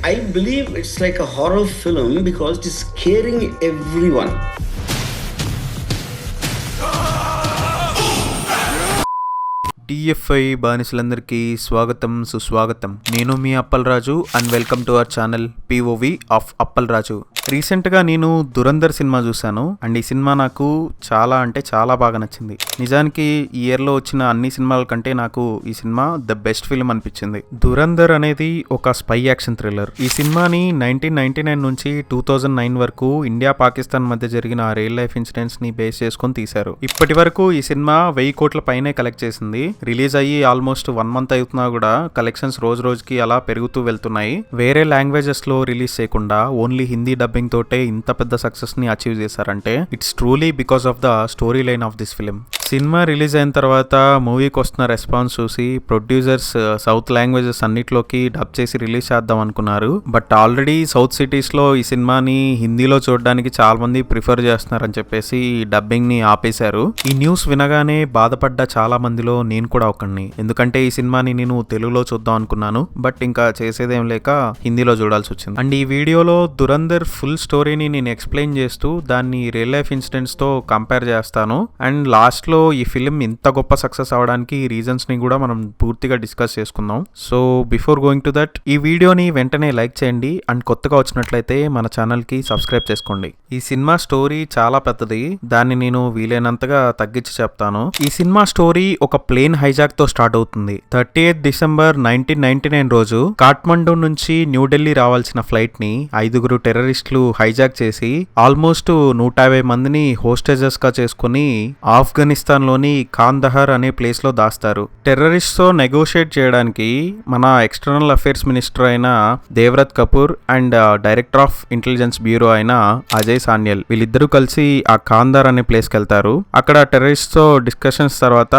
I believe it's like a horror film because it is scaring everyone. TFI బానిసలందరికీ స్వాగతం సుస్వాగతం. నేను మీ Appalaraju and welcome to our channel POV of Appalaraju. రీసెంట్గా నేను దురంధర్ సినిమా చూశాను అండ్ ఈ సినిమా నాకు చాలా అంటే చాలా బాగా నచ్చింది. నిజానికి ఈ ఇయర్లో వచ్చిన అన్ని సినిమాల కంటే నాకు ఈ సినిమా ద బెస్ట్ ఫిల్మ్ అనిపించింది. దురంధర్ అనేది ఒక స్పై యాక్షన్ థ్రిల్లర్. ఈ సినిమాని 1999 నుంచి 2009 వరకు ఇండియా పాకిస్తాన్ మధ్య జరిగిన రియల్ లైఫ్ ఇన్సిడెంట్స్ ని బేస్ చేసుకొని తీశారు. ఇప్పటి వరకు ఈ సినిమా 1000 కోట్ల పైనే కలెక్ట్ చేసింది. రిలీజ్ అయ్యి ఆల్మోస్ట్ 1 మంత్ అవుతున్నా కూడా కలెక్షన్స్ రోజు రోజుకి అలా పెరుగుతూ వెళ్తున్నాయి. వేరే లాంగ్వేజెస్ లో రిలీజ్ చేయకుండా ఓన్లీ హిందీ డబ్బింగ్ తోటే ఇంత పెద్ద సక్సెస్ ని అచీవ్ చేశారంటే it's truly because of the story line of this film. Cinema release అయిన తర్వాత మూవీకి వస్తున్న రెస్పాన్స్ చూసి ప్రొడ్యూసర్స్ సౌత్ లాంగ్వేజెస్ అన్నిట్లోకి డబ్ చేసి రిలీజ్ చేద్దాం అనుకున్నారు. బట్ ఆల్రెడీ సౌత్ సిటీస్ లో ఈ సినిమాని హిందీలో చూడడానికి చాలా మంది ప్రిఫర్ చేస్తున్నారని చెప్పేసి డబ్బింగ్ ని ఆపేశారు. ఈ న్యూస్ వినగానే బాధపడ్డ చాలా మందిలో నేను కూడా ఒకడిని. ఎందుకంటే ఈ సినిమాని నేను తెలుగులో చూద్దాం అనుకున్నాను, బట్ ఇంకా చేసేదేం లేక హిందీలో చూడాల్సి వచ్చింది. అండ్ ఈ వీడియోలో దురంధర్ ఫుల్ స్టోరీని నేను ఎక్స్ప్లెయిన్ చేస్తూ దాన్ని రియల్ లైఫ్ ఇన్సిడెంట్స్ తో కంపేర్ చేస్తాను. అండ్ లాస్ట్ లో ఈ ఫిలిం ఇంత గొప్ప సక్సెస్ అవడానికి రీజన్స్ ని కూడా మనం పూర్తిగా డిస్కస్ చేసుకుందాం. So before going to that, ఈ వీడియోని వెంటనే లైక్ చేయండి అండ్ కొత్తగా వచ్చినట్లయితే మన ఛానల్ కి సబ్స్క్రైబ్ చేసుకోండి. ఈ సినిమా స్టోరీ చాలా పెద్దది, దాన్ని నేను వీలైనంతగా తగ్గించి చెప్తాను. ఈ సినిమా స్టోరీ ఒక ప్లేన్ హైజాక్ తో స్టార్ట్ అవుతుంది. 30th డిసెంబర్ 1999 రోజు కాఠ్మండూ నుంచి న్యూఢిల్లీ రావాల్సిన ఫ్లైట్ ని 5 టెర్రరిస్టులు హైజాక్ చేసి ఆల్మోస్ట్ 150 మందిని హోస్టేజెస్ గా చేసుకుని ఆఫ్ఘనిస్తాన్ లోని కాందహార్ అనే ప్లేస్ లో దాస్తారు. టెర్రరిస్ట్ తో నెగోషియేట్ చేయడానికి మన ఎక్స్టర్నల్ అఫైర్స్ మినిస్టర్ అయిన Devrat Kapoor and director of intelligence bureau అయిన అజయ్ సాన్యల్ వీళ్ళిద్దరూ కలిసి ఆ కాందహార్ అనే ప్లేస్ కి వెళ్తారు. అక్కడ టెర్రరిస్ట్ తో డిస్కషన్స్ తర్వాత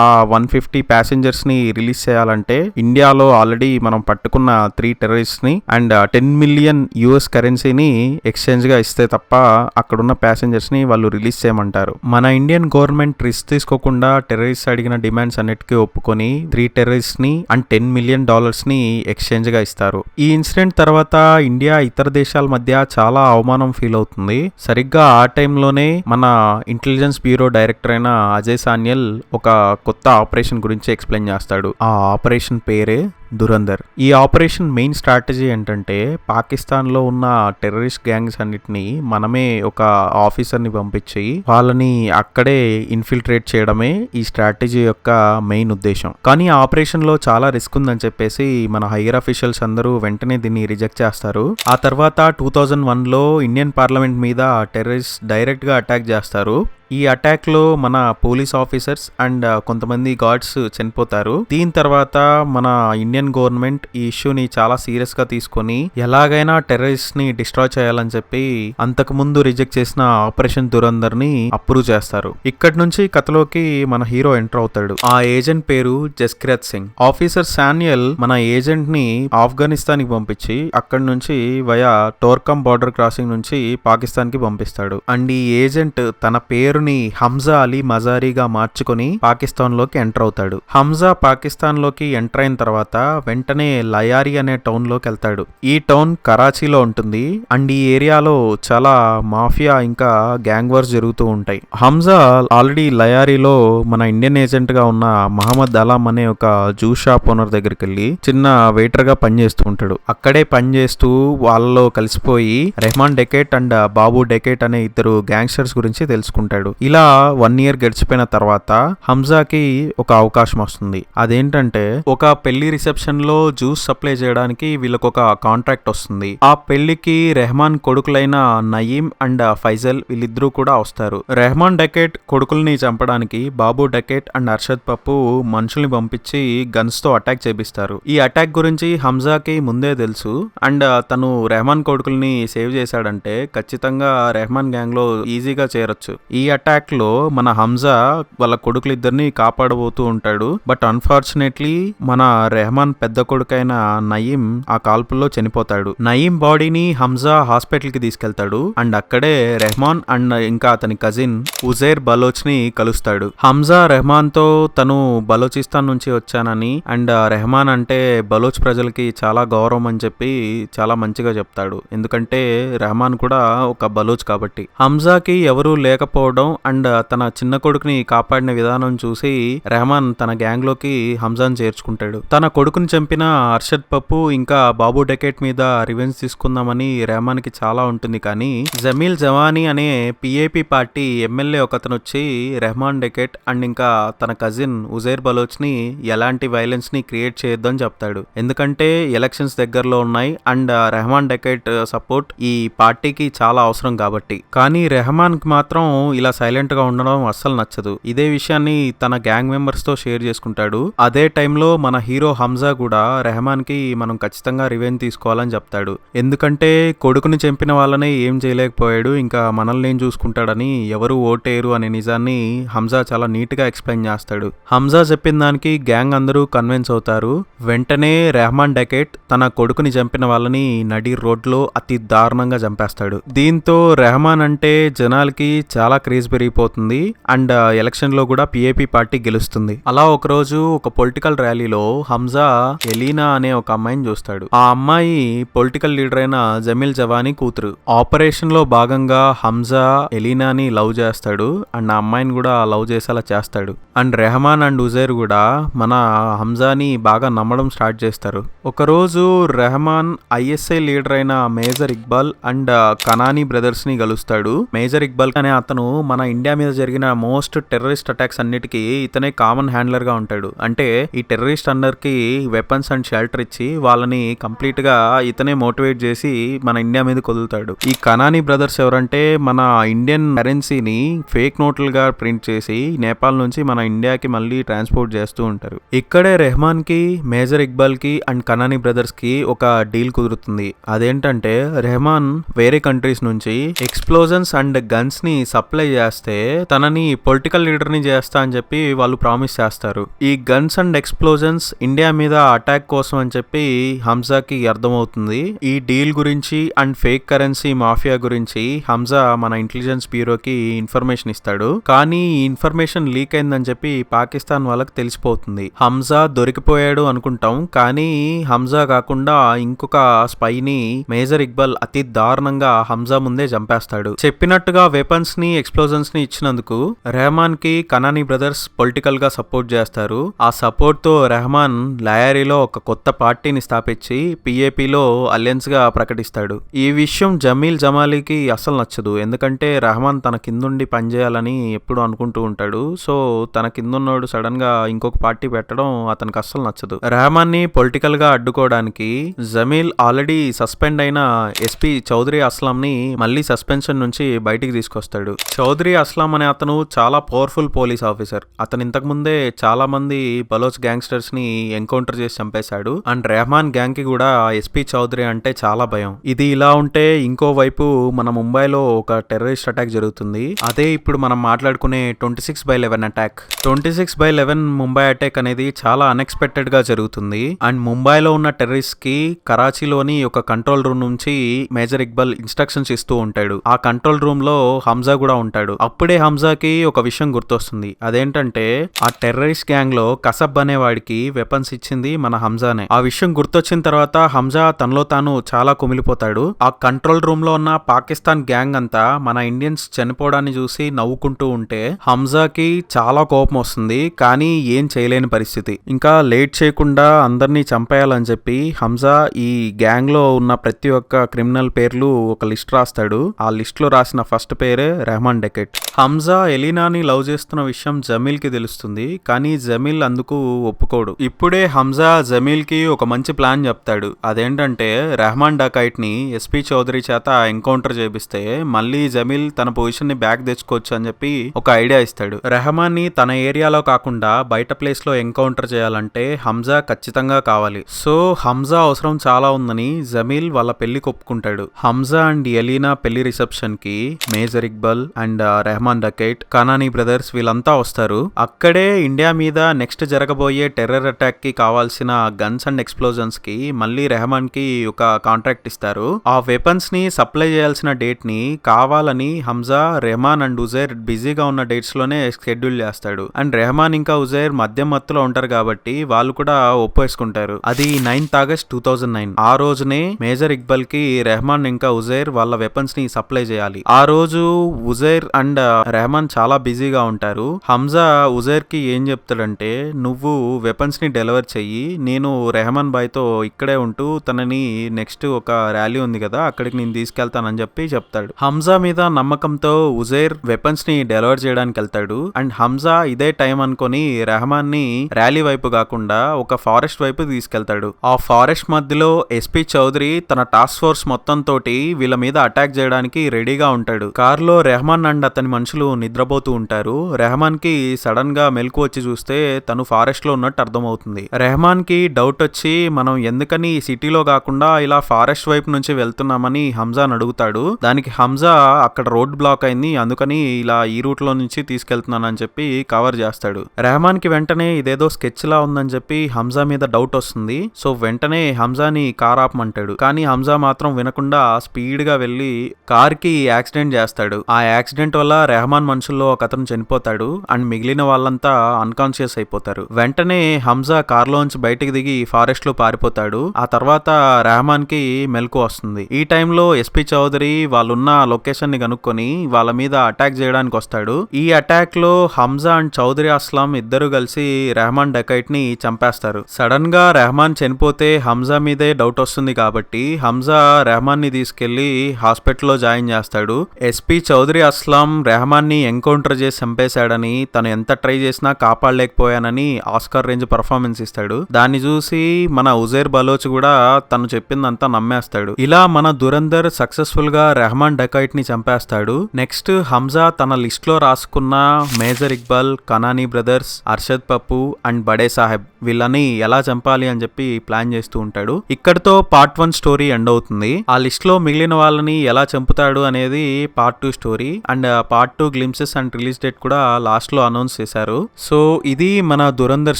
ఆ 150 ప్యాసింజర్స్ ని రిలీజ్ చేయాలంటే ఇండియాలో ఆల్రెడీ మనం పట్టుకున్న 3 టెర్రరిస్ట్ ని అండ్ 10 మిలియన్ యుఎస్ కరెన్సీని ఎక్స్చేంజ్ గా ఇస్తే తప్ప అక్కడున్న ప్యాసింజర్స్ ని వాళ్ళు రిలీజ్ చేయమంటారు. మన ఇండియన్ గవర్నమెంట్ రిస్క్ తీసుకోకుండా టెర్రరిస్ట్ అడిగిన డిమాండ్స్ అన్నిటికీ ఒప్పుకొని 3 టెర్రరిస్ట్ ని అండ్ $10 మిలియన్ ని ఎక్స్చేంజ్ గా ఇస్తారు. ఈ ఇన్సిడెంట్ తర్వాత ఇండియా ఇతర దేశాల మధ్య చాలా అవమానం ఫీల్ అవుతుంది. సరిగ్గా ఆ టైంలోనే మన ఇంటెలిజెన్స్ బ్యూరో డైరెక్టర్ అయిన అజయ్ సాన్యల్ ఒక కొత్త ఆపరేషన్ గురించి ఎక్స్ప్లెయిన్ చేస్తాడు. ఆ ఆపరేషన్ పేరే దురంధర్. ఈ ఆపరేషన్ మెయిన్ స్ట్రాటజీ ఏంటంటే పాకిస్తాన్ లో ఉన్న టెర్రరిస్ట్ గ్యాంగ్స్ అన్నిటిని మనమే ఒక ఆఫీసర్ ని పంపించి వాళ్ళని అక్కడే ఇన్ఫిల్ట్రేట్ చేయడమే ఈ స్ట్రాటజీ యొక్క మెయిన్ ఉద్దేశం. కానీ ఆ ఆపరేషన్ లో చాలా రిస్క్ ఉందని చెప్పేసి మన హైయర్ అఫీషియల్స్ అందరూ వెంటనే దీన్ని రిజెక్ట్ చేస్తారు. ఆ తర్వాత 2001 లో ఇండియన్ పార్లమెంట్ మీద టెర్రరిస్ట్ డైరెక్ట్ గా అటాక్ చేస్తారు. ఈ అటాక్ లో మన పోలీస్ ఆఫీసర్స్ అండ్ కొంతమంది గార్డ్స్ చనిపోతారు. దీని తర్వాత మన ఇండియన్ గవర్నమెంట్ ఈ ఇష్యూని చాలా సీరియస్ గా తీసుకొని ఎలాగైనా టెర్రరిస్ట్ ని డిస్ట్రాయ్ చేయాలని చెప్పి అంతకు ముందు రిజెక్ట్ చేసిన ఆపరేషన్ దురంధర్ ని అప్రూవ్ చేస్తారు. ఇక్కడి నుంచి కథలోకి మన హీరో ఎంటర్ అవుతాడు. ఆ ఏజెంట్ పేరు జస్కిరత్ సింగ్. ఆఫీసర్ శాన్యల్ మన ఏజెంట్ ని ఆఫ్ఘనిస్తాన్ కి పంపించి అక్కడి నుంచి వయా టోర్కమ్ బార్డర్ క్రాసింగ్ నుంచి పాకిస్తాన్ కి పంపిస్తాడు. అండ్ ఈ ఏజెంట్ తన పేరు హంజా అలీ మజారీగా మార్చుకొని పాకిస్తాన్ లోకి ఎంటర్ అవుతాడు. హంజా పాకిస్తాన్ లోకి ఎంటర్ అయిన తర్వాత వెంటనే లయారీ అనే టౌన్ లోకి వెళ్తాడు. ఈ టౌన్ కరాచీలో ఉంటుంది అండ్ ఈ ఏరియాలో చాలా మాఫియా ఇంకా గ్యాంగ్ వార్స్ జరుగుతూ ఉంటాయి. హంజా ఆల్రెడీ లయారీలో మన ఇండియన్ ఏజెంట్ గా ఉన్న మహమ్మద్ అలాం అనే ఒక జ్యూస్ షాప్ ఓనర్ దగ్గరికి వెళ్ళి చిన్న వెయిటర్ గా పనిచేస్తూ ఉంటాడు. అక్కడే పనిచేస్తూ వాళ్ళలో కలిసిపోయి రెహమాన్ డెకేట్ అండ్ బాబు డెకేట్ అనే 2 గ్యాంగ్స్టర్స్ గురించి తెలుసుకుంటాడు. ఇలా 1 year గడిచిపోయిన తర్వాత హంజాకి ఒక అవకాశం వస్తుంది. అదేంటంటే ఒక పెళ్లి రిసెప్షన్ లో జ్యూస్ సప్లై చేయడానికి వీళ్ళకి ఒక కాంట్రాక్ట్ వస్తుంది. ఆ పెళ్లికి రెహమాన్ కొడుకులైన నయీం అండ్ ఫైజల్ వీళ్ళిద్దరూ కూడా వస్తారు. రెహమాన్ డకెట్ కొడుకుల్ని చంపడానికి బాబు డకెట్ అండ్ అర్షద్ పప్పు మనుషుల్ని పంపించి గన్స్ తో అటాక్ చేపిస్తారు. ఈ అటాక్ గురించి హంజాకి ముందే తెలుసు అండ్ తను రెహమాన్ కొడుకుల్ని సేవ్ చేశాడంటే ఖచ్చితంగా రెహమాన్ గ్యాంగ్ లో ఈజీగా చేరొచ్చు. ఈ అటాక్ లో మన హంజా వాళ్ళ కొడుకులిద్దరిని కాపాడబోతూ ఉంటాడు. బట్ అన్ఫార్చునేట్లీ మన రెహమాన్ పెద్ద కొడుకైన నయీం ఆ కాల్పుల్లో చనిపోతాడు. నయీం బాడీని హంజా హాస్పిటల్ కి తీసుకెళ్తాడు అండ్ అక్కడే రెహమాన్ అండ్ ఇంకా అతని కజిన్ ఉజైర్ బలోచ్ ని కలుస్తాడు. హంజా రెహమాన్ తో తను బలోచిస్తాన్ నుంచి వచ్చానని అండ్ రెహమాన్ అంటే బలోచ్ ప్రజలకి చాలా గౌరవం అని చెప్పి చాలా మంచిగా చెప్తాడు. ఎందుకంటే రెహమాన్ కూడా ఒక బలోచ్ కాబట్టి. హంజాకి ఎవరూ లేకపోవడం అండ్ తన చిన్న కొడుకుని కాపాడిన విధానం చూసి రెహమాన్ తన గ్యాంగ్ లోకి హంజాని చేర్చుకుంటాడు. తన కొడుకుని చంపిన అర్షద్ పప్పు ఇంకా బాబు డెకెట్ మీద రివెంజ్ తీసుకుందామని రెహమాన్ కి చాలా ఉంటుంది. కానీ జమీల్ జవానీ అనే పిఏపి పార్టీ ఎమ్మెల్యే ఒకతను వచ్చి రెహమాన్ డెకెట్ అండ్ ఇంకా తన కజిన్ ఉజైర్ బలోచ్ ని ఎలాంటి వైలెన్స్ ని క్రియేట్ చేయొద్దని చెప్తాడు. ఎందుకంటే ఎలక్షన్స్ దగ్గరలో ఉన్నాయి అండ్ రెహమాన్ డెకెట్ సపోర్ట్ ఈ పార్టీకి చాలా అవసరం కాబట్టి. కానీ రెహమాన్ కి మాత్రం ఇలా సైలెంట్ గా ఉండడం అస్సలు నచ్చదు. ఇదే విషయాన్ని తన గ్యాంగ్ మెంబర్స్ తో షేర్ చేసుకుంటాడు. అదే టైంలో మన హీరో హంజా కూడా రెహమాన్ కి మనం ఖచ్చితంగా రివెంజ్ తీసుకోవాలని చెప్తాడు. ఎందుకంటే కొడుకుని చంపిన వాళ్ళనే ఏం చేయలేకపోయాడు, ఇంకా మనల్ని ఏం చూసుకుంటాడని ఎవరు ఓటేరు అనే నిజాన్ని హంజా చాలా నీట్ గా ఎక్స్ప్లెయిన్ చేస్తాడు. హంజా చెప్పిన దానికి గ్యాంగ్ అందరూ కన్విన్స్ అవుతారు. వెంటనే రెహమాన్ డెకెట్ తన కొడుకుని చంపిన వాళ్ళని నడి రోడ్లో అతి దారుణంగా చంపేస్తాడు. దీంతో రెహమాన్ అంటే జనాలకి చాలా క్రేజ్ పెరిగిపోతుంది అండ్ ఎలక్షన్ లో కూడా పిఏపి పార్టీ గెలుస్తుంది. అలా ఒకరోజు ఒక పొలిటికల్ ర్యాలీలో హంజా ఎలీనా అనే ఒక అమ్మాయిని చూస్తాడు. ఆ అమ్మాయి పొలిటికల్ లీడర్ అయిన జమీల్ జవానీ కూతురు. ఆపరేషన్ లో భాగంగా హంజా ఎలీనాని లవ్ చేస్తాడు అండ్ ఆ అమ్మాయిని కూడా లవ్ చేసేలా చేస్తాడు. అండ్ రెహమాన్ అండ్ ఉజైర్ కూడా మన హంజాని బాగా నమ్మడం స్టార్ట్ చేస్తారు. ఒకరోజు రెహమాన్ ఐఎస్ఐ లీడర్ అయిన మేజర్ ఇక్బాల్ అండ్ కనానీ బ్రదర్స్ ని కలుస్తాడు. మేజర్ ఇక్బాల్ అనే అతను మన ఇండియా మీద జరిగిన మోస్ట్ టెర్రరిస్ట్ అటాక్స్ అన్నిటికీ ఇతనే కామన్ హ్యాండ్లర్ గా ఉంటాడు. అంటే ఈ టెర్రరిస్ట్ అందరికి వెపన్స్ అండ్ షెల్టర్ ఇచ్చి వాళ్ళని కంప్లీట్ గా ఇతనే మోటివేట్ చేసి మన ఇండియా మీద కొదులుతాడు. ఈ కనానీ బ్రదర్స్ ఎవరంటే మన ఇండియన్ కరెన్సీని ఫేక్ నోట్లుగా ప్రింట్ చేసి నేపాల్ నుంచి మన ఇండియాకి మళ్ళీ ట్రాన్స్పోర్ట్ చేస్తూ ఉంటారు. ఇక్కడే రెహమాన్ కి, మేజర్ ఇక్బాల్ కి అండ్ కనానీ బ్రదర్స్ కి ఒక డీల్ కుదురుతుంది. అదేంటంటే రెహమాన్ వేరే కంట్రీస్ నుంచి ఎక్స్ప్లోజన్స్ అండ్ గన్స్ ని సప్లై చేస్తే తనని పొలిటికల్ లీడర్ ని చేస్తా అని చెప్పి వాళ్ళు ప్రామిస్ చేస్తారు. ఈ గన్స్ అండ్ ఎక్స్ప్లోజన్స్ ఇండియా మీద అటాక్ కోసం అని చెప్పి హంజాకి అర్థమవుతుంది. ఈ డీల్ గురించి అండ్ ఫేక్ కరెన్సీ మాఫియా గురించి హంజా మన ఇంటెలిజెన్స్ బ్యూరోకి ఇన్ఫర్మేషన్ ఇస్తాడు. కానీ ఈ ఇన్ఫర్మేషన్ లీక్ అయిందని చెప్పి పాకిస్తాన్ వాళ్ళకి తెలిసిపోతుంది. హంజా దొరికిపోయాడు అనుకుంటాం, కానీ హంజా కాకుండా ఇంకొక స్పైని మేజర్ ఇక్బాల్ అతి దారుణంగా హంజా ముందే చంపేస్తాడు. చెప్పినట్టుగా వెపన్స్ ని, ఎక్స్ప్లోజన్స్ ని ఇచ్చినందుకు రెహమాన్ కి కనానీ బ్రదర్స్ పొలిటికల్ గా సపోర్ట్ చేస్తారు. ఆ సపోర్ట్ తో రెహమాన్ లయారీలో ఒక కొత్త పార్టీని స్థాపించి పిఏపిలో అలయన్స్ గా ప్రకటిస్తాడు. ఈ విషయం జమీల్ జమాలీకి అస్సలు నచ్చదు. ఎందుకంటే రెహమాన్ తన కిందుండి పనిచేయాలని ఎప్పుడు అనుకుంటూ ఉంటాడు. సో తన కిందున్నోడు సడన్ గా ఇంకొక పార్టీ పెట్టడం అతనికి అస్సలు నచ్చదు. రెహమాన్ ని పొలిటికల్ గా అడ్డుకోవడానికి జమీల్ ఆల్రెడీ సస్పెండ్ అయిన ఎస్పీ చౌదరి అస్లాం ని మళ్ళీ సస్పెన్షన్ నుంచి బయటికి తీసుకొస్తాడు. చౌదరి అస్లాం అనే అతను చాలా పవర్ఫుల్ పోలీస్ ఆఫీసర్. అతను ఇంతకు ముందే చాలా మంది బలోచ్ గ్యాంగ్స్టర్స్ ని ఎన్కౌంటర్ చేసి చంపేశాడు. అండ్ రెహమాన్ గ్యాంగ్ కి కూడా ఎస్పీ చౌదరి అంటే చాలా భయం. ఇది ఇలా ఉంటే ఇంకోవైపు మన ముంబైలో ఒక టెర్రరిస్ట్ అటాక్ జరుగుతుంది. అదే ఇప్పుడు మనం మాట్లాడుకునే 26/11 అటాక్. 26/11 ముంబై అటాక్ అనేది చాలా అన్ఎక్స్పెక్టెడ్ గా జరుగుతుంది. అండ్ ముంబైలో ఉన్న టెర్రరిస్ట్ కి కరాచీలోని ఒక కంట్రోల్ రూమ్ నుంచి మేజర్ ఇక్బాల్ ఇన్స్ట్రక్షన్స్ ఇస్తూ ఉంటాడు. ఆ కంట్రోల్ రూమ్ లో హంజా కూడా ఉంటాడు. అప్పుడే హంజాకి ఒక విషయం గుర్తొస్తుంది. అదేంటంటే ఆ టెర్రరిస్ట్ గ్యాంగ్ లో కసబ్ అనే వాడికి వెపన్స్ ఇచ్చింది మన హంజానే. ఆ విషయం గుర్తొచ్చిన తర్వాత హంజా తనలో తాను చాలా కుమిలిపోతాడు. ఆ కంట్రోల్ రూమ్ లో ఉన్న పాకిస్తాన్ గ్యాంగ్ అంతా మన ఇండియన్స్ చనిపోవడాన్ని చూసి నవ్వుకుంటూ ఉంటే హంజాకి చాలా కోపం వస్తుంది. కానీ ఏం చేయలేని పరిస్థితి. ఇంకా లేట్ చేయకుండా అందరినీ చంపేయాలని చెప్పి హంజా ఈ గ్యాంగ్ లో ఉన్న ప్రతి ఒక్క క్రిమినల్ పేర్లు ఒక లిస్ట్ రాస్తాడు. ఆ లిస్ట్ లో రాసిన ఫస్ట్ పేరే రెహమాన్ డెకెట్. హంజా ఎలీనాని లవ్ చేస్తున్న విషయం జమీల్ కి తెలుస్తుంది. కానీ జమీల్ అందుకు ఒప్పుకోడు. ఇప్పుడే హంజా జమీల్ కి ఒక మంచి ప్లాన్ చెప్తాడు. అదేంటంటే రెహమాన్ డకైట్ ని ఎస్పీ చౌదరి చేత ఎన్కౌంటర్ చేపిస్తే మళ్ళీ జమీల్ తన పొజిషన్ ని బ్యాక్ తెచ్చుకోవచ్చు అని చెప్పి ఒక ఐడియా ఇస్తాడు. రెహమాన్ ని తన ఏరియాలో కాకుండా బయట ప్లేస్ లో ఎన్కౌంటర్ చేయాలంటే హంజా ఖచ్చితంగా కావాలి. సో హంజా అవసరం చాలా ఉందని జమీల్ వాళ్ళ పెళ్లికి ఒప్పుకుంటాడు. హంజా అండ్ ఎలీనా పెళ్లి రిసెప్షన్ కి major Iqbal and Rehman Dakait, Kanani brothers వీళ్ళంతా వస్తారు. అక్కడే ఇండియా మీద నెక్స్ట్ జరగబోయే టెర్రర్ అటాక్ కి కావాల్సిన గన్స్ అండ్ ఎక్స్ప్లోజన్స్ కి మళ్ళీ రెహమాన్ కి ఒక కాంట్రాక్ట్ ఇస్తారు. ఆ వెపన్స్ ని సప్లై చేయాల్సిన డేట్ ని కావాలని హంజా, రెహమాన్ అండ్ ఉజైర్ బిజీగా ఉన్న డేట్స్ లోనే షెడ్యూల్ చేస్తాడు. అండ్ రెహమాన్ ఇంకా ఉజైర్ మధ్య మత్తులో ఉంటారు కాబట్టి వాళ్ళు కూడా ఒప్పేసుకుంటారు. అది 9th August 2009. ఆ రోజునే మేజర్ ఇక్బల్ కి రెహమాన్ ఇంకా ఉజైర్ వాళ్ళ వెపన్స్ ని సప్లై చేయాలి. ఆ రోజు ఉజైర్ అండ్ రెహమాన్ చాలా బిజీగా ఉంటారు. హంజా ఉజైర్ కి ఏం చెప్తాడంటే, నువ్వు వెపన్స్ ని డెలివర్ చెయ్యి, నేను రెహమాన్ బాయ్ తో ఇక్కడే ఉంటూ తనని నెక్స్ట్ ఒక ర్యాలీ ఉంది కదా అక్కడికి నేను తీసుకెళ్తానని చెప్పి చెప్తాడు. హంజా మీద నమ్మకంతో ఉజైర్ వెపన్స్ ని డెలివర్ చేయడానికి వెళ్తాడు. అండ్ హంజా ఇదే టైం అనుకొని రెహమాన్ ని ర్యాలీ వైపు కాకుండా ఒక ఫారెస్ట్ వైపు తీసుకెళ్తాడు. ఆ ఫారెస్ట్ మధ్యలో ఎస్పీ చౌదరి తన టాస్క్ ఫోర్స్ మొత్తం తోటి వీళ్ళ మీద అటాక్ చేయడానికి రెడీగా ఉంటాడు. కారులో రెహమాన్ అండ్ అతని మనుషులు నిద్రపోతూ ఉంటారు. రెహమాన్ కి సడన్ గా మెలకు వచ్చి చూస్తే తను ఫారెస్ట్ లో ఉన్నట్టు అర్థమవుతుంది. రెహమాన్ కి డౌట్ వచ్చి మనం ఎందుకని సిటీలో కాకుండా ఇలా ఫారెస్ట్ వైపు నుంచి వెళ్తున్నామని హంజాని అడుగుతాడు. దానికి హంజా అక్కడ రోడ్ బ్లాక్ అయింది, అందుకని ఇలా ఈ రూట్ లో నుంచి తీసుకెళ్తున్నానని చెప్పి కవర్ చేస్తాడు. రెహమాన్ కి వెంటనే ఇదేదో స్కెచ్ లా ఉందని చెప్పి హంజా మీద డౌట్ వస్తుంది. సో వెంటనే హంజాని కార్ ఆపమంటాడు. కానీ హంజా మాత్రం వినకుండా స్పీడ్ గా వెళ్లి కార్ కి యాక్సిడెంట్ చేస్తాడు. ఆ యాక్సిడెంట్ వల్ల రెహమాన్ మనుషుల్లో ఒక అతను చనిపోతాడు అండ్ మిగిలిన వాళ్ళంతా అన్కాన్షియస్ అయిపోతారు. వెంటనే హంజా కార్ లోంచి బయటికి దిగి ఫారెస్ట్ లో పారిపోతాడు. ఆ తర్వాత రెహమాన్ కి మెలకు వస్తుంది. ఈ టైంలో ఎస్పీ చౌదరి వాళ్ళున్న లొకేషన్ ని కనుక్కొని వాళ్ళ మీద అటాక్ చేయడానికి వస్తాడు. ఈ అటాక్ లో హంజా అండ్ చౌదరి అస్లాం ఇద్దరు కలిసి రెహమాన్ డకైట్ ని చంపేస్తారు. సడన్ గా రెహమాన్ చనిపోతే హంజా మీదే డౌట్ వస్తుంది కాబట్టి హంజా రెహమాన్ ని తీసుకెళ్లి హాస్పిటల్లో జాయిన్ చేస్తాడు. ఎస్పీ చౌదరి అస్లాం రెహమాన్ ని ఎన్కౌంటర్ చేసి చంపేశాడని, తను ఎంత ట్రై చేసినా కాపాడలేకపోయానని ఆస్కార్ రేంజ్ పర్ఫార్మెన్స్ ఇస్తాడు. దాన్ని చూసి మన ఉజైర్ బలోచ్ కూడా తను చెప్పిందంతా నమ్మేస్తాడు. ఇలా మన దురందర్ సక్సెస్ఫుల్ గా రెహమాన్ డకైట్ ని చంపేస్తాడు. నెక్స్ట్ హంజా తన లిస్ట్ లో రాసుకున్న మేజర్ ఇక్బాల్, కనానీ బ్రదర్స్, అర్షద్ పప్పు అండ్ బడే సాహెబ్ వీళ్ళని ఎలా చంపాలి అని చెప్పి ప్లాన్ చేస్తూ ఉంటాడు. ఇక్కడతో పార్ట్ 1 స్టోరీ ఎండ్ అవుతుంది. ఆ లిస్ట్ లో మిగిలిన వాళ్ళని ఎలా చంపుతాడు అనేది part 2 story. And part 2 glimpses and release date కూడా లాస్ట్ లో అనౌన్స్ చేశారు. సో ఇది మన దురందర్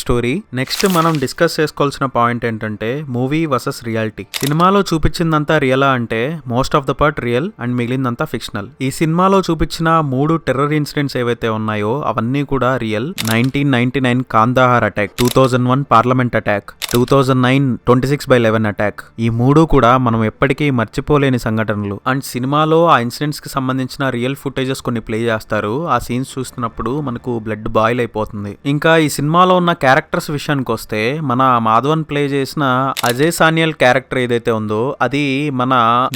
స్టోరీ. నెక్స్ట్ మనం డిస్కస్ చేసుకోవాల్సిన పాయింట్ ఏంటంటే మూవీ వర్సెస్ రియాలిటీ. సినిమాలో చూపించిందంతా రియలా అంటే most of the part real and మిగిలిందంతా ఫిక్షనల్. ఈ సినిమాలో చూపించిన 3 టెర్రర్ ఇన్సిడెంట్స్ ఏవైతే ఉన్నాయో అవన్నీ కూడా real. 1999 Kandahar attack, 2001 parliament attack, 2009 26/11 attack. ఈ 3 కూడా మనం ఎప్పటికీ మర్చిపోలేని సంఘటనలు. అండ్ సినిమాలో ఆ ఇన్సిడెంట్స్ కి సంబంధించిన రియల్ ఫుటేజెస్ కొన్ని ప్లే చేస్తారు. ఆ సీన్స్ చూస్తున్నప్పుడు మనకు బ్లడ్ బాయిల్ అయిపోతుంది. ఇంకా ఈ సినిమాలో ఉన్న క్యారెక్టర్స్ విషయానికి వస్తే మన మాధవన్ ప్లే చేసిన అజయ్ సాన్యల్ క్యారెక్టర్ ఏదైతే ఉందో అది మన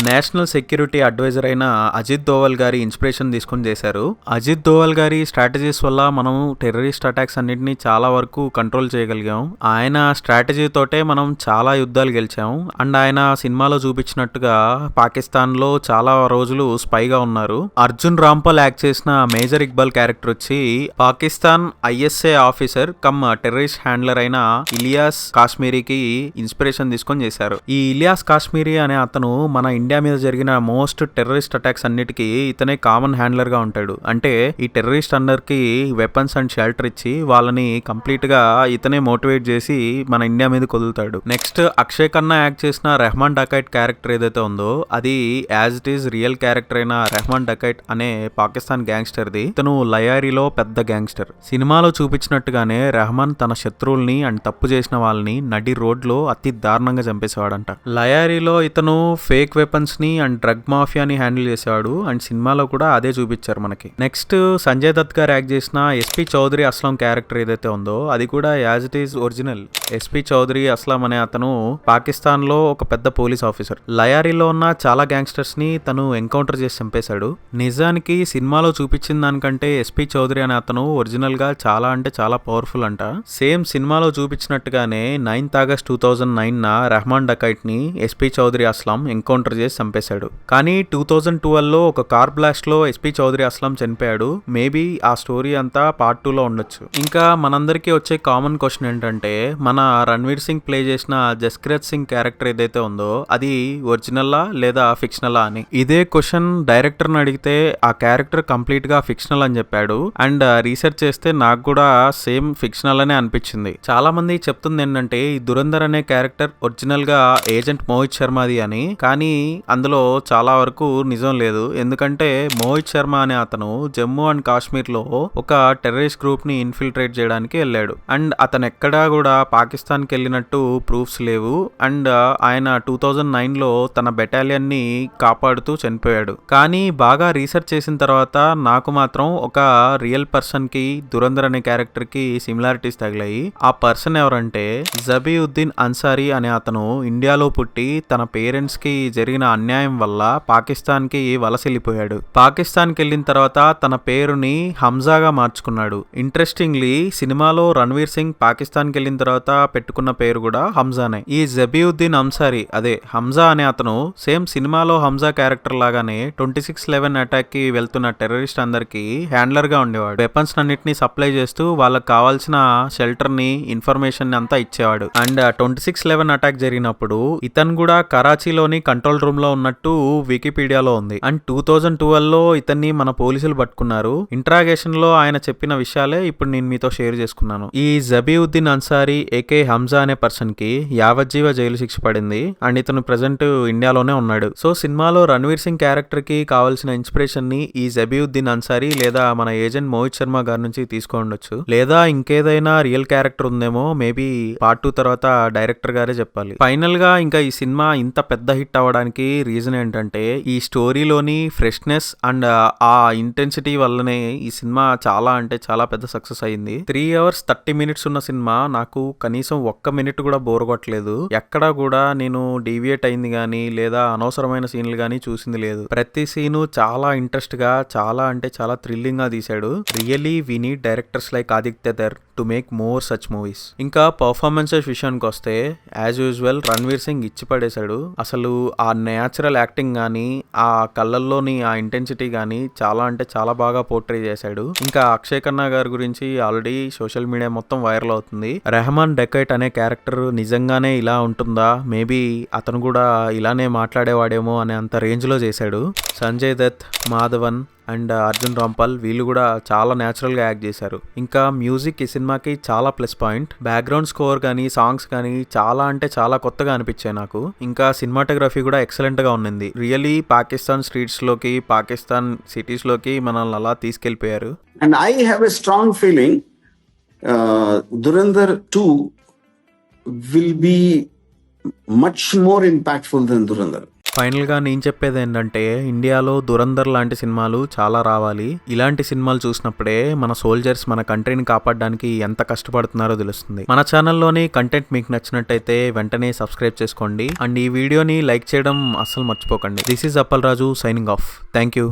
నేషనల్ సెక్యూరిటీ అడ్వైజర్ అయిన అజిత్ దోవల్ గారి ఇన్స్పిరేషన్ తీసుకొని చేశారు. అజిత్ దోవల్ గారి స్ట్రాటజీస్ వల్ల మనం టెర్రరిస్ట్ అటాక్స్ అన్నింటినీ చాలా వరకు కంట్రోల్ చేయగలిగాం. ఆయన స్ట్రాటజీ తోటే మనం చాలా యుద్ధాలు గెలిచాం. అండ్ ఆయన సినిమాలో చూపించినట్టుగా పాకిస్తాన్ లో చాలా రోజులు స్పైగా ఉన్నారు. అర్జున్ రాంపాల్ యాక్ట్ చేసిన మేజర్ ఇక్బాల్ క్యారెక్టర్ వచ్చి Pakistan ISA officer come terrorist handler అయిన ఇలియాస్ కాశ్మీరీకి ఇన్స్పిరేషన్ తీసుకొని చేశారు. ఈ ఇలియాస్ కాశ్మీరీ అనే అతను మన ఇండియా మీద జరిగిన మోస్ట్ టెర్రరిస్ట్ అటాక్స్ అన్నిటికీ ఇతనే కామన్ హ్యాండ్లర్ గా ఉంటాడు. అంటే ఈ టెర్రరిస్ట్ అండర్ కి వెపన్స్ అండ్ షెల్టర్ ఇచ్చి వాళ్ళని కంప్లీట్ గా ఇతనే మోటివేట్ చేసి మన ఇండియా మీద కొదులుతాడు. నెక్స్ట్ అక్షయ్ ఖన్నా యాక్ట్ చేసిన రెహమాన్ డకైట్ క్యారెక్టర్ ఏదైతే ఉందో అది as it is real character అయిన రెహమాన్ డకైట్ అనే పాకిస్తాన్ గ్యాంగ్స్టర్ ది. ఇతను లయారీలో పెద్ద గ్యాంగ్స్టర్. సినిమాలో చూపించినట్టుగానే రెహమాన్ తన శత్రువుల్ని అండ్ తప్పు చేసిన వాళ్ళని నడి రోడ్ లో అతి దారుణంగా చంపేసేవాడంట. లయారీలో ఇతను ఫేక్ వెపన్స్ ని అండ్ డ్రగ్ మాఫియాని హ్యాండిల్ చేసేవాడు. అండ్ సినిమాలో కూడా అదే చూపించారు మనకి. నెక్స్ట్ సంజయ్ దత్ గారు యాక్ట్ చేసిన ఎస్పీ చౌదరి అస్లాం క్యారెక్టర్ ఏదైతే ఉందో అది కూడా as it is original. SP Chaudhary Aslam అనే అతను పాకిస్తాన్ లో ఒక పెద్ద పోలీస్ ఆఫీసర్. లయారీలో ఉన్న చాలా గ్యాంగ్స్టర్స్ ని తను ఎన్కౌంటర్ చేసి చంపేశాడు. నిజానికి సినిమాలో చూపించిన దానికంటే ఎస్పీ చౌదరి అనే అతను ఒరిజినల్ గా చాలా అంటే చాలా పవర్ఫుల్ అంట. సేమ్ సినిమాలో చూపించినట్టుగానే 9th August 2009 రెహమాన్ డకైట్ ని ఎస్పీ చౌదరి అస్లాం ఎన్కౌంటర్ చేసి చంపేశాడు. కానీ 2012 లో ఒక కార్ బ్లాస్ట్ లో ఎస్పీ చౌదరి అస్లాం చనిపోయాడు. మేబీ ఆ స్టోరీ అంతా పార్ట్ 2 లో ఉండొచ్చు. ఇంకా మనందరికీ వచ్చే కామన్ క్వశ్చన్ ఏంటంటే ఏంటంటే మన రణ్వీర్ సింగ్ ప్లే చేసిన జస్కీరత్ సింగ్ క్యారెక్టర్ ఏదైతే ఉందో అది ఒరిజినల్లా లేదా ఫిక్షనలా అని. ఇదే క్వశ్చన్ డైరెక్టర్ని అడిగితే ఆ క్యారెక్టర్ కంప్లీట్ గా ఫిక్షనల్ అని చెప్పాడు. అండ్ రీసెర్చ్ చేస్తే నాకు కూడా సేమ్ ఫిక్షనల్ అనే అనిపించింది. చాలా మంది చెప్తుంది ఏంటంటే ఈ దురంధర్ అనే క్యారెక్టర్ ఒరిజినల్ గా ఏజెంట్ మోహిత్ శర్మది అని. కానీ అందులో చాలా వరకు నిజం లేదు. ఎందుకంటే మోహిత్ శర్మ అనే అతను జమ్మూ అండ్ కాశ్మీర్ లో ఒక టెర్రరిస్ట్ గ్రూప్ ని ఇన్ఫిల్ట్రేట్ చేయడానికి వెళ్ళాడు. అండ్ అతను ఎక్కడా కూడా పాకిస్తాన్ కి వెళ్ళినట్టు ప్రూఫ్స్ లేవు. అండ్ ఆయన 2009 లో తన బెటాలియన్ ని కాపాడుతూ చనిపోయాడు. కానీ బాగా రీసెర్చ్ చేసిన తర్వాత నాకు మాత్రం ఒక రియల్ పర్సన్ కి దురంధర్ అనే క్యారెక్టర్ కి సిమిలారిటీస్ తగిలాయి. ఆ పర్సన్ ఎవరంటే జబీఉద్దీన్ అన్సారీ అనే అతను ఇండియాలో పుట్టి తన పేరెంట్స్ కి జరిగిన అన్యాయం వల్ల పాకిస్తాన్ కి వలస వెళ్ళిపోయాడు. పాకిస్తాన్ కి వెళ్ళిన తర్వాత తన పేరుని హంజాగా మార్చుకున్నాడు. ఇంట్రెస్టింగ్లీ సినిమాలో రణ్వీర్ సింగ్ పాకిస్తాన్ కి వెళ్ళిన తర్వాత పెట్టుకున్న పేరు కూడా హంజానే. ఈ జబీఉద్దీన్ అన్సారీ అదే హంజా అనే అతను సేమ్ సినిమాలో హంజా క్యారెక్టర్ లాగానే 26/11 అటాక్ కి వెళ్తున్న టెర్రరిస్ట్ అందరికి హ్యాండ్లర్ గా ఉండేవాడు. వెపన్స్ అన్నిటిని సప్లై చేస్తూ వాళ్ళకి కావాల్సిన షెల్టర్ ని ఇన్ఫర్మేషన్ అంతా ఇచ్చేవాడు. అండ్ 26/11 అటాక్ జరిగినప్పుడు ఇతను కూడా కరాచీలోని కంట్రోల్ రూమ్ లో ఉన్నట్టు వికీపీడియాలో ఉంది. అండ్ 2012 లో ఇతన్ని మన పోలీసులు పట్టుకున్నారు. ఇంట్రాగేషన్ లో ఆయన చెప్పిన విషయాలే ఇప్పుడు నేను మీతో షేర్ చేసుకున్నాను. ఈ జబీఉద్దీన్ అన్సారీ ఏకే హంజా అనే పర్సన్ కి యావజ్జీవ జైలు శిక్ష పడింది. అండ్ ఇతను ప్రెసెంట్ ఇండియాలోనే ఉన్నాడు. సో సినిమాలో రణ్వీర్ సింగ్ క్యారెక్టర్ కి కావాల్సిన ఇన్స్పిరేషన్ ని ఈ జబీఉద్దీన్ అన్సారీ లేదా మన ఏజెంట్ మోహిత్ శర్మ గారి నుంచి తీసుకోండొచ్చు. లేదా ఇంకేదైనా రియల్ క్యారెక్టర్ ఉందేమో మేబీ పార్ట్ 2 తర్వాత డైరెక్టర్ గారే చెప్పాలి. ఫైనల్ గా ఇంకా ఈ సినిమా ఇంత పెద్ద హిట్ అవ్వడానికి రీజన్ ఏంటంటే ఈ స్టోరీలోని ఫ్రెష్నెస్ అండ్ ఆ ఇంటెన్సిటీ వల్లనే ఈ సినిమా చాలా అంటే చాలా పెద్ద సక్సెస్ అయింది. 3 hours 30 minutes ఉన్న సినిమా నాకు కనీసం 1 minute కూడా బోర్ కొట్టలేదు. ఎక్కడా కూడా నేను డీవియేట్ అయింది గానీ లేదా అనవసరమైన సీన్లు గానీ చూసింది లేదు. ప్రతి సీను చాలా ఇంట్రెస్ట్ గా చాలా అంటే చాలా థ్రిల్లింగ్ గా తీశాడు. Really we need directors like Aditya Dhar to make more such movies. ఇంకా పర్ఫార్మెన్సెస్ విషయానికి వస్తే యాజ్ యూజువల్ రణ్వీర్ సింగ్ ఇచ్చి పడేశాడు. అసలు ఆ నేచురల్ యాక్టింగ్ గానీ ఆ కళ్ళల్లోని ఆ ఇంటెన్సిటీ గానీ చాలా అంటే చాలా బాగా పోర్ట్రే చేశాడు. ఇంకా అక్షయ్ ఖన్నా గారి గురించి ఆల్రెడీ సోషల్ మీడియా మొత్తం వైరల్ అవుతుంది. రెహమాన్ డెకైట్ అనే క్యారెక్టర్ నిజంగానే ఇలా ఉంటుందా, మేబీ అతను కూడా ఇలానే మాట్లాడేవాడేమో అనే అంత రేంజ్ లో చేశాడు. సంజయ్ దత్, మాధవన్ అండ్ అర్జున్ రాంపాల్ వీళ్ళు కూడా చాలా న్యాచురల్ గా యాక్ట్ చేశారు. ఇంకా మ్యూజిక్ ఈ సినిమాకి చాలా ప్లస్ పాయింట్. బ్యాక్గ్రౌండ్ స్కోర్ కానీ సాంగ్స్ కానీ చాలా అంటే చాలా కొత్తగా అనిపించాయి నాకు. ఇంకా సినిమాటోగ్రఫీ కూడా ఎక్సలెంట్ గా ఉన్నింది. రియలీ పాకిస్తాన్ స్ట్రీట్స్ లోకి పాకిస్తాన్ సిటీస్ లోకి మనల్ని అలా తీసుకెళ్లిపోయారు. And I have a strong feeling Dhurandhar 2 will be much more impactful than Dhurandhar. Final గా నేను చెప్పేది ఏంటంటే ఇండియాలో దురంధర్ లాంటి సినిమాలు చాలా రావాలి. ఇలాంటి సినిమాలు చూసినప్పుడే మన సోల్జర్స్ మన కంట్రీని కాపాడడానికి ఎంత కష్టపడుతున్నారో తెలుస్తుంది. మన ఛానల్లోని కంటెంట్ మీకు నచ్చినట్టయితే వెంటనే సబ్స్క్రైబ్ చేసుకోండి. అండ్ ఈ వీడియోని లైక్ చేయడం అస్సలు మర్చిపోకండి. This is Appal Raju signing off. Thank you.